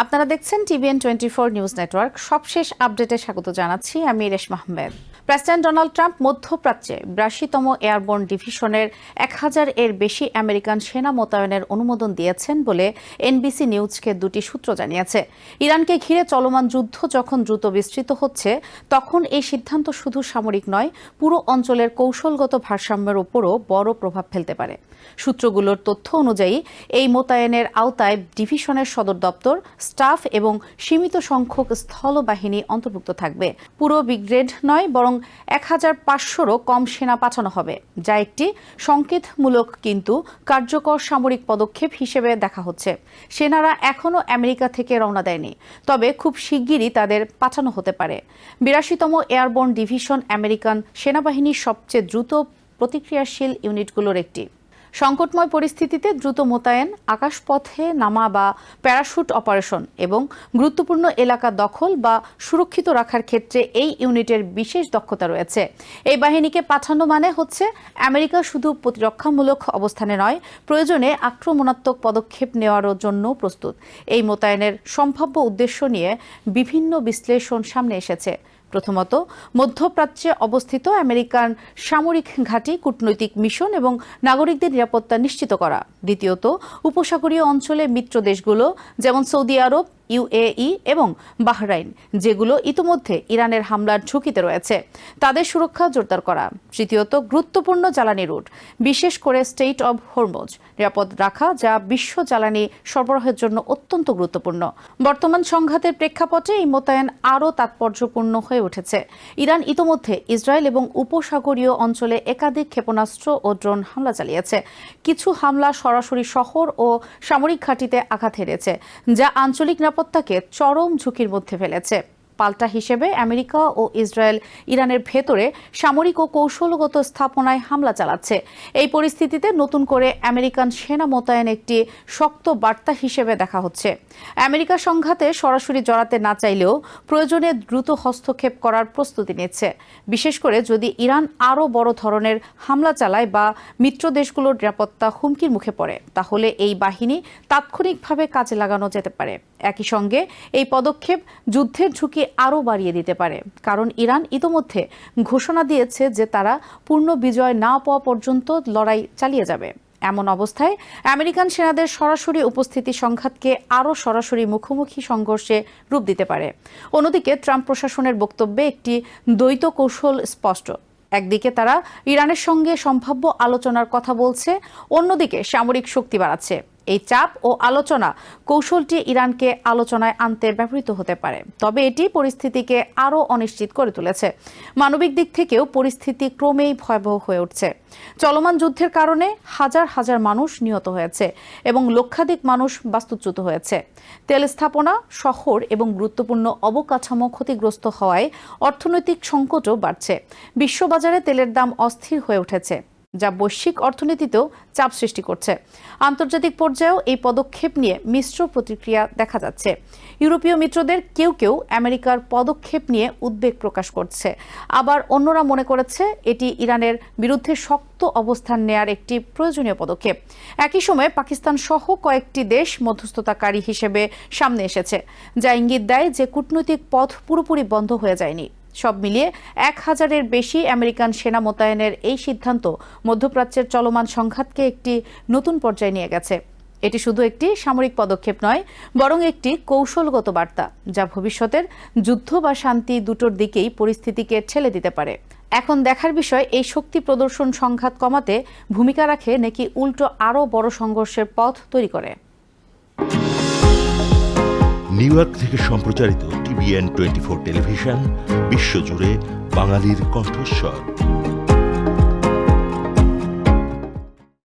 আপনারা দেখছেন TVN 24 news network. সবশেষ আপডেটে স্বাগত জানাচ্ছি আমি Reshma Ahmed. President Donald Trump মধ্যপ্রাচ্যে 82তম এয়ারবোর্ন ডিভিশনের 1000 এর বেশি আমেরিকান সেনা মোতায়েনের অনুমোদন দিয়েছেন বলে এনবিসি নিউজকে দুটি সূত্র জানিয়েছে। ইরানকে ঘিরে চলমান যুদ্ধ যখন দ্রুত বিস্তৃত হচ্ছে, তখন এই সিদ্ধান্ত শুধু সামরিক নয়, পুরো অঞ্চলের কৌশলগত ভারসাম্যের উপরও বড় প্রভাব ফেলতে পারে। সূত্রগুলোর তথ্য অনুযায়ী এই মোতায়েনের আওতায় ডিভিশনের সদর দপ্তর, স্টাফ এবং সীমিত সংখ্যক স্থলবাহিনী অন্তর্ভুক্ত থাকবে। পুরো ব্রিগেড নয়, বরং 1500-রও কম সেনা পাঠানো হবে, যা একটি সংকেতমূলক কিন্তু কার্যকর সামরিক পদক্ষেপ হিসেবে দেখা হচ্ছে। সেনারা এখনও আমেরিকা থেকে রওনা দেয়নি, তবে খুব শিগগিরই তাদের পাঠানো হতে পারে। 82তম এয়ারবোর্ন ডিভিশন আমেরিকান সেনাবাহিনীর সবচেয়ে দ্রুত প্রতিক্রিয়াশীল ইউনিটগুলোর একটি। সংকটময় পরিস্থিতিতে দ্রুত মোতায়েন, আকাশপথে নামা বা প্যারাশুট অপারেশন এবং গুরুত্বপূর্ণ এলাকা দখল বা সুরক্ষিত রাখার ক্ষেত্রে এই ইউনিটের বিশেষ দক্ষতা রয়েছে। এই বাহিনীকে পাঠানো মানে হচ্ছে আমেরিকা শুধু প্রতিরক্ষামূলক অবস্থানে নয়, প্রয়োজনে আক্রমণাত্মক পদক্ষেপ নেওয়ার জন্য প্রস্তুত। এই মোতায়েনের সম্ভাব্য উদ্দেশ্য নিয়ে বিভিন্ন বিশ্লেষণ সামনে এসেছে। প্রথমত, মধ্যপ্রাচ্যে অবস্থিত আমেরিকান সামরিক ঘাঁটি, কূটনৈতিক মিশন এবং নাগরিকদের নিরাপত্তা নিশ্চিত করা। দ্বিতীয়ত, উপসাগরীয় অঞ্চলে মিত্র দেশগুলো যেমন সৌদি আরব, ইউএই এবং বাহরাইন, যেগুলো ইতিমধ্যে ইরানের হামলার ঝুঁকিতে রয়েছে, তাদের সুরক্ষা জোরদার করা। তৃতীয়ত, গুরুত্বপূর্ণ জ্বালানি রুট, বিশেষ করে স্টেট অব হরমুজ নিরাপদ রাখা, যা বিশ্ব জ্বালানি সরবরাহের জন্য অত্যন্ত গুরুত্বপূর্ণ। বর্তমান সংঘাতের প্রেক্ষাপটে এই মোতায়েন আরও তাৎপর্যপূর্ণ হয়ে উঠেছে। ইরান ইতিমধ্যে ইসরায়েল এবং উপসাগরীয় অঞ্চলে একাধিক ক্ষেপণাস্ত্র ও ড্রোন হামলা চালিয়েছে। কিছু হামলা সরাসরি শহর ও সামরিক ঘাঁটিতে আঘাত হেনেছে, যা আঞ্চলিক নিরাপত্তাকে চরম ঝুঁকির মধ্যে ফেলেছে। পাল্টা হিসেবে আমেরিকা ও ইসরায়েল ইরানের ভেতরে সামরিক ও কৌশলগত স্থাপনায় হামলা চালাচ্ছে। এই পরিস্থিতিতে নতুন করে আমেরিকান সেনা মোতায়েন একটি শক্ত বার্তা হিসেবে দেখা হচ্ছে। আমেরিকা সংঘাতে সরাসরি জড়াতে না চাইলেও প্রয়োজনে দ্রুত হস্তক্ষেপ করার প্রস্তুতি নিচ্ছে। বিশেষ করে যদি ইরান আরও বড় ধরনের হামলা চালায় বা মিত্র দেশগুলোর নিরাপত্তা হুমকির মুখে পড়ে, তাহলে এই বাহিনী তাৎক্ষণিকভাবে কাজে লাগানো যেতে পারে। একই সঙ্গে এই পদক্ষেপ যুদ্ধের ঝুঁকি আরও বাড়িয়ে দিতে পারে, কারণ ইরান ইতোমধ্যে ঘোষণা দিয়েছে যে তারা পূর্ণ বিজয় না পাওয়া পর্যন্ত লড়াই চালিয়ে যাবে। এমন অবস্থায় আমেরিকান সেনাদের সরাসরি উপস্থিতি সংঘাতকে আরও সরাসরি মুখোমুখি সংঘর্ষে রূপ দিতে পারে। অন্যদিকে ট্রাম্প প্রশাসনের বক্তব্যে একটি দ্বৈত কৌশল স্পষ্ট। একদিকে তারা ইরানের সঙ্গে সম্ভাব্য আলোচনার কথা বলছে, অন্যদিকে সামরিক শক্তি বাড়াচ্ছে। এই চাপ ও আলোচনা কৌশলটি ইরানকে আলোচনায় আনতে ব্যবহৃত হতে পারে, তবে এটি পরিস্থিতিকে আরও অনিশ্চিত করে তুলেছে। মানবিক দিক থেকেও পরিস্থিতি ক্রমেই ভয়াবহ হয়ে উঠছে। চলমান যুদ্ধের কারণে হাজার হাজার মানুষ নিহত হয়েছে এবং লক্ষাধিক মানুষ বাস্তুচ্যুত হয়েছে। তেল স্থাপনা, শহর এবং গুরুত্বপূর্ণ অবকাঠামো ক্ষতিগ্রস্ত হওয়ায় অর্থনৈতিক সংকটও বাড়ছে। বিশ্ববাজারে তেলের দাম অস্থির হয়ে উঠেছে, যা বৈশ্বিক অর্থনীতিতেও চাপ সৃষ্টি করছে। আন্তর্জাতিক পর্যায়েও এই পদক্ষেপ নিয়ে মিশ্র প্রতিক্রিয়া দেখা যাচ্ছে। ইউরোপীয় মিত্রদের কেউ কেউ আমেরিকার পদক্ষেপ নিয়ে উদ্বেগ প্রকাশ করছে, আবার অন্যরা মনে করেছে এটি ইরানের বিরুদ্ধে শক্ত অবস্থান নেয়ার একটি প্রয়োজনীয় পদক্ষেপ। একই সময়ে পাকিস্তান সহ কয়েকটি দেশ মধ্যস্থতাকারী হিসেবে সামনে এসেছে, যা ইঙ্গিত দেয় যে কূটনৈতিক পথ পুরোপুরি বন্ধ হয়ে যায়নি। সব মিলিয়ে 1000-এর বেশি আমেরিকান সেনা মোতায়েনের এই সিদ্ধান্ত মধ্যপ্রাচ্যের চলমান সংঘাতকে একটি নতুন পর্যায়ে নিয়ে গেছে। এটি শুধু একটি সামরিক পদক্ষেপ নয়, বরং একটি কৌশলগত বার্তা, যা ভবিষ্যতের যুদ্ধ বা শান্তি দুটোর দিকেই পরিস্থিতিকে ঠেলে দিতে পারে। এখন দেখার বিষয় এই শক্তি প্রদর্শন সংঘাত কমাতে ভূমিকা রাখে নাকি উল্টো আরও বড় সংঘর্ষের পথ তৈরি করে। নিউ ইয়র্ক থেকে সম্প্রচারিত টিভিএন 24 টেলিভিশন বিশ্বজুড়ে বাঙালির কণ্ঠস্বর।